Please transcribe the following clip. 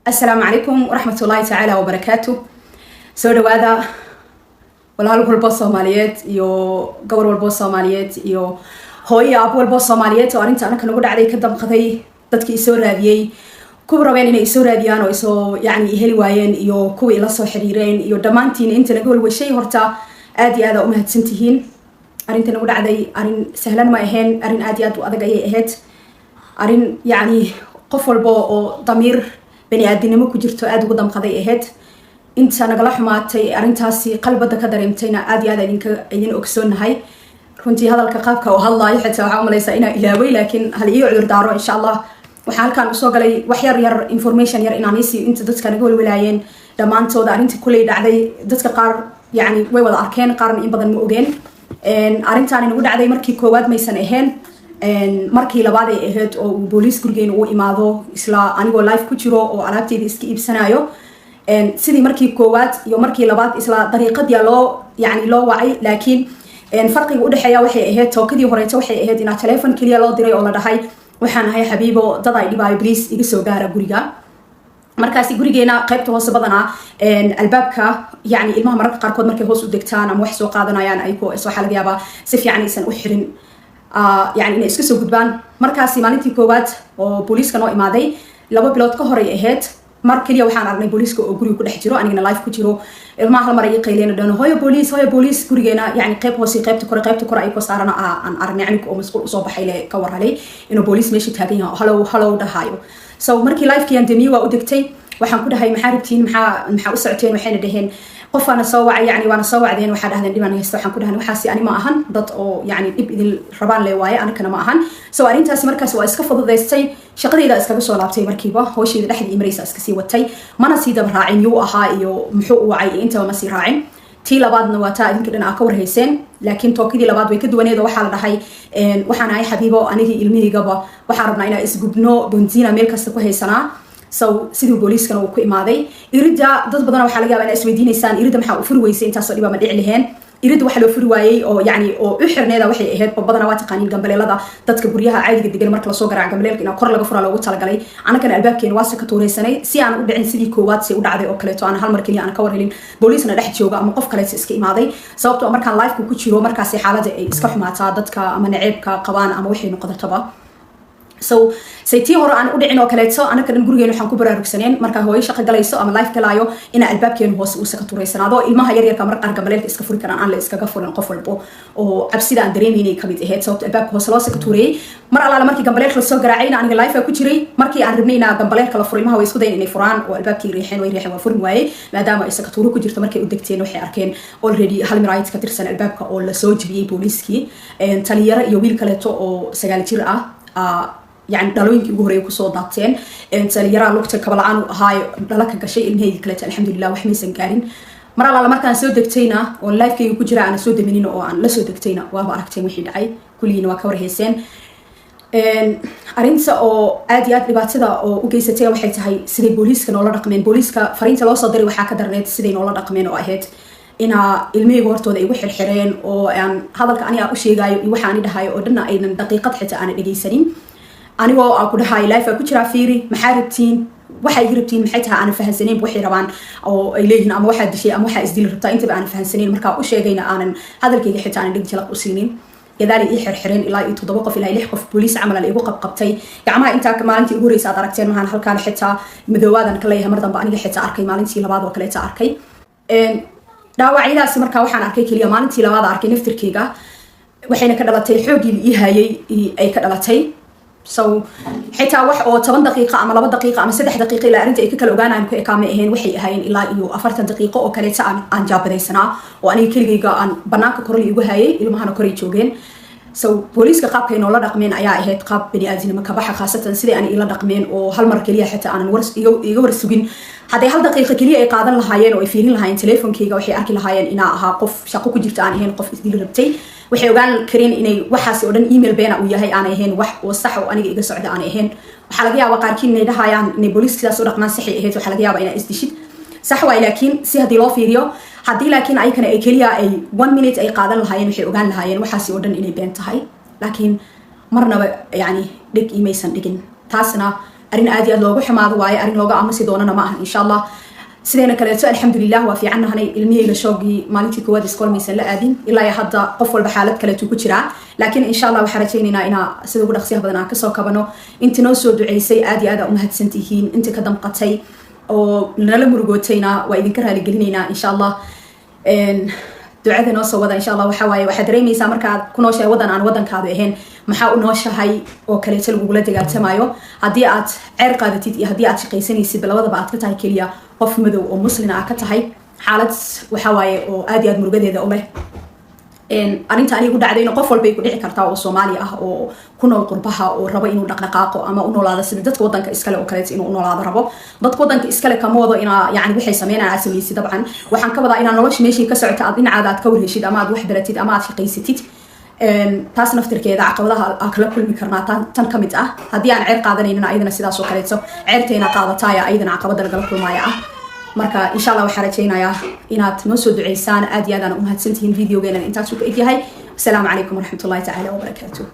السلام عليكم ورحمة الله تعالى وبركاته. سو دوادا walaal walbo Soomaaliyeed iyo gobol walbo Soomaaliyeed iyo hooyo aab walbo Soomaaliyeed oo arinta anaka nagu dhacday ka damqaday dadkii soo raadiyay kuwa rabeen inay soo raadiyaan oo soo heli waayeen iyo kuwa la soo xiriireen iyo dhamaantiin inta laga walwashay horta aad iyo aad u mahadsantihiin. arinta nagu dhacday arin sahlan ma ahayn, arin aad iyo aad u adag ayay ahayd, arin qof walbo oo damiir bani aadamnimo ku jirto aad ugu damqaday ahayd. inta nagala xumaatay arintaasi qalbada ka dareemtayna aad iyo aad idin ogsoonahay. runtii hadalka qaabka oo hadlaayo xitaa waxaan u maleysaa inaan ilaaway, laakiin hal iyo cudur daaro insha Allah. waxaan halkaan usoo galay wax yar information yar inaan isii inta dadka naga walwalaayeen dhamaantooda arintii kulay dhacday. dadka qaar way wada arkeen, qaarna in badan ma ogeen. arintaan nagu dhacday markii koowaad maysan ahayn, markii labaad ay ahayd oo booliis gurigeena uu imaado isla anigoo live ku jiro oo alaabteeda iska iibsanayo. sidii markii koowaad iyo markii labaad isla dariiqadii loo wacay, laakiin farqiga u dhaxeeya waxay ahayd tookadii horeeto waxay ahayd in telefoon kaliya loo diray oo la dhahay waxaan ahay xabiibo dad ay dhibaayo please iga soo gaara guriga. markaasi gurigeena qaybta hoose badana albaabka ilmaha mararka qaarkood markay hoos u degtaan ama wax soo qaadanayaan ayko waxa laga yaabaa si fiican aysan u xirin inay iska soo gudbaan. markaasi maalintii koowaad oo booliiska noo imaaday 2 bilood ka hor ay ahayd, mar kaliya waxaan aragnay booliiska oo guriga ku dhex jiro, anigana live ku jiro. ilmaha hal mar ay qeyleen oo hooyo booliis gurigeena qayb hoose qaybta kore ay ku saarana aan aragnay aniga oo mas'uul u soo baxay ka warhalay inuu booliis meesha taagan yahay hello dhahayo. so markii live-kii aan damiyo waa u degtay, waxaan ku dhahay maxaa rabtiin, maxaa u socoteen? waxayna dhaheen qofana soo wacay waana soo wacdeen, waxaa dhahdeen dhibaan haysta. waxaan ku dhahay waxaasi ani ma ahan, dad oo dhib idin rabaan le waaye, anakana ma ahan. so arintaasi markaas waa iska fududaystay, shaqadeyda iskaga soo laabtay markiiba, hoosheyda dhexdii maraysa iska sii watay, mana sii daba raacin yuu ahaa iyo muxuu u wacay intaba ma sii raacin. tii labaadna waa taa idinka dhan ka warhayseen, laakiin tookadii labaad way ka duwaneed oo waxaa la dhahay waxaan ahay xabiibo anigii ilmihiigaba waxaan rabnaa inaan isgubno bonzina meel kasta ku haysanaa. so sidii booliiskana uu ku imaaday irida dad badan waxaa laga yaabaa inay isweydiinaysaan irida maxaa u furi weysay intaasoo dhiba ma dhici laheen. irida waxa loo furi waayey oo oo u xirneeda waxay ahayd badana waa taqaaniin gambaleelada dadka guryaha caadiga degan marka lasoo garaaco gambaleelka in kor laga fura loogu talagalay. anakana albaabkeena waa ka tuuraysanay si aan u dhicin sidii koowaad si u dhacday oo kaleeto aan hal mar kaliya aan ka warhelin booliisna dhex jooga ama qof kaleeto iska imaaday. sababtoo markaan live ku jiro markaasi xaaladda ay iska xumaataa, dadka ama naceebka qabaan ama waxay noqotaba. so saytii hore aan u dhicin oo kaleeto anaka dhan gurigeena waxaan ku baraarugsaneen marka hooyo shaqo galayso ama live galaayo in albaabkeenu hoose uu saka tuuraysanaado. ilmaha yaryarka marka qaar gambaleelka iska furi karaan aan la iskaga furin qof walbo oo cabsida aan dareemeynay kamid ahayd. sababta albaabka hoose loo saka tuurayay mar alaala markii gambaleelka lasoo garaacayna aniga live ku jiray. markii aan rabnay inaa gambaleelka la furo ilmaha way isku dayn inay furaan oo albaabkii riixeen waa furin waayey maadaama ay saka tuuro ku jirto. markay u degteen waxay arkeen already hal miraayad ka tirsan albaabka oo lasoo jibiyey booliiskii, taliyaro iyo wiil kaleeto oo 9 jir ah dhalooyinkii ugu horeeyay kusoo daateen. taliyaraha lugta kabalacaan u ahaayo dhala ka gashay ilmahayga kaleeto alxamdulilah wax maysan gaarin. mar alaala markaan soo degtayna oo live-kayga ku jira aan soo damin oo aan la soo degtayna waaba aragteen wixii dhacay, kulligiina waa ka warhayseen. arinta oo aad iyo aad dhibaatada oo u geysatay waxay tahay siday booliiska noola dhaqmeen. booliiska fariinta loo soo diray waxaa ka darneed siday noola dhaqmeen oo ahayd inaa ilmahayga hortooda igu xirxireen oo aan hadalka aniga u sheegaayo iyo waxa ani dhahayo oo dhanna aynan daqiiqad xitaa aan dhageysanin. anigoo aan ku dhahay live ku jira fiiri maxaa rabtiin, waxay rabtiin maxay tahay aan fahansaneyn waxay rabaan oo ay leeyihiin ama waxa dishay ama waxa isdil rabtaa intaba aan fahansaneyn. marka u sheegayna aanan hadalkayga xitaa aan dhig jalaq u siinin. gadaali ii xirxireen ilaa 7 qof ilaa 6 qof booliis camal ay igu qabqabtay gacmaha inta maalintii ugu horreysay aad aragteen maxaan halkaan xitaa madowaadan ka leeyahay mar dambe aniga xitaa arkay maalintii labaad oo kale arkay. dhaawacyadaasi marka waxaan arkay kaliya maalintii labaad arkay naftirkayga waxayna ka dhalatay xoogii ii hayay ay ka dhalatay. so xitaa wax oo 10 daqiiqo ama 2 daqiiqo ama 3 daqiiqo ilaa arinta ay ka kala ogaanayaan ku ekaamay ahayn waxay ahaayeen ilaa iyo 40 daqiiqo oo kaleeta aan jaabadaysanaa oo aniga keligayga aan banaanka korol igu hayay, ilmahana koray joogeen. so booliiska qaabkay noola dhaqmeen ayaa ahayd qaab bani aadamnimo ka baxa, khaasatan sidii aan ila dhaqmeen oo hal mar kaliya xitaa aanan iga war sugin. hadday 1 daqiiqo kaliya ay qaadan lahaayeen oo ay fiirin lahaayeen telefoonkayga waxay arki lahaayeen inaa ahaa qof shaqo ku jirta aan ahayn qof isdil rabtay. waxay ogaan kareen inay waxaasi oo dhan email beena uu yahay aan ahayn wax oo sax oo aniga iga socda aan ahayn. waxaa laga yaabaa qaarkiin inay dhahayaan inay booliiska sidaas u dhaqmaan saxay ahayd, waxaa laga yaabaa inaa isdishid sax waay, laakiin si haddii loo fiiriyo haddii laakiin ayakana ay kaliya ay 1 minute ay qaadan lahaayeen waxay ogaan lahaayeen waxaasi oo dhan inay been tahay. laakiin marnaba dhig imaysan dhigin. taasna أرين عادي أدلوجو حماض واي أرين لوجا أمسي دونا ما إن شاء الله سيدنا كليتو الحمد لله وفي عنا هني المية لشوقي مالتي كواد سكول ميسلا آدين إلا يحضر قفل بحالات كليتو كتيرة لكن إن شاء الله وحرتيننا إنا سيدو قد أخسيها بدنا كسو كبنو أنت نوسو دعيسي آدي آدا أمهات سنتيهين أنت كدم قطعي أو نلم رجوتينا وإذا كرها لجلينا إن شاء الله دعاء نوسو وذا إن شاء الله وحواي واحد ريمي سامر كاد كنوشة وذا عن وذا كادو إهين محاول نوشة هاي أو كليتو الجولات جالت مايو هديات عرقة تيجي هديات شقيسني سبلا وذا بعد كتاي كليا qof madow oo muslin ah ka tahay xaalad waxa waaye oo aad iyo aad murugadeeda u leh arinta anigu dhacday in qof walba ay ku dhici kartaa oo Soomaali ah oo ku nool qurbaha oo rabo inuu dhaqdhaqaaqo ama u noolaado sida dadka wadanka iskale oo kale inuu u noolaado rabo dadka wadanka iskale kama wado ina yaani waxay sameeyaan asaliisi dabcan waxaan ka wadaa inaan nolosha meeshii ka socoto aad dhinacaada aad ka warheshid ama aad wax baratid ama aad shaqaysatid taas naftirkeeda caqabadaha aan kala kulmi karnaa tan kamid ah hadii aan ceer qaadanayna ayadana sidaas oo kaleeto ceerteena qaadataaya ayadana caqabada laga kulmaya ah marka insha Allah waxaan rajaynayaa inaad noo soo duceysaan aad iyo aad aan u mahadsantihiin videogeena intaas uu ka egyahay assalamu alaykum wa rahmatullahi ta'ala wa barakatuh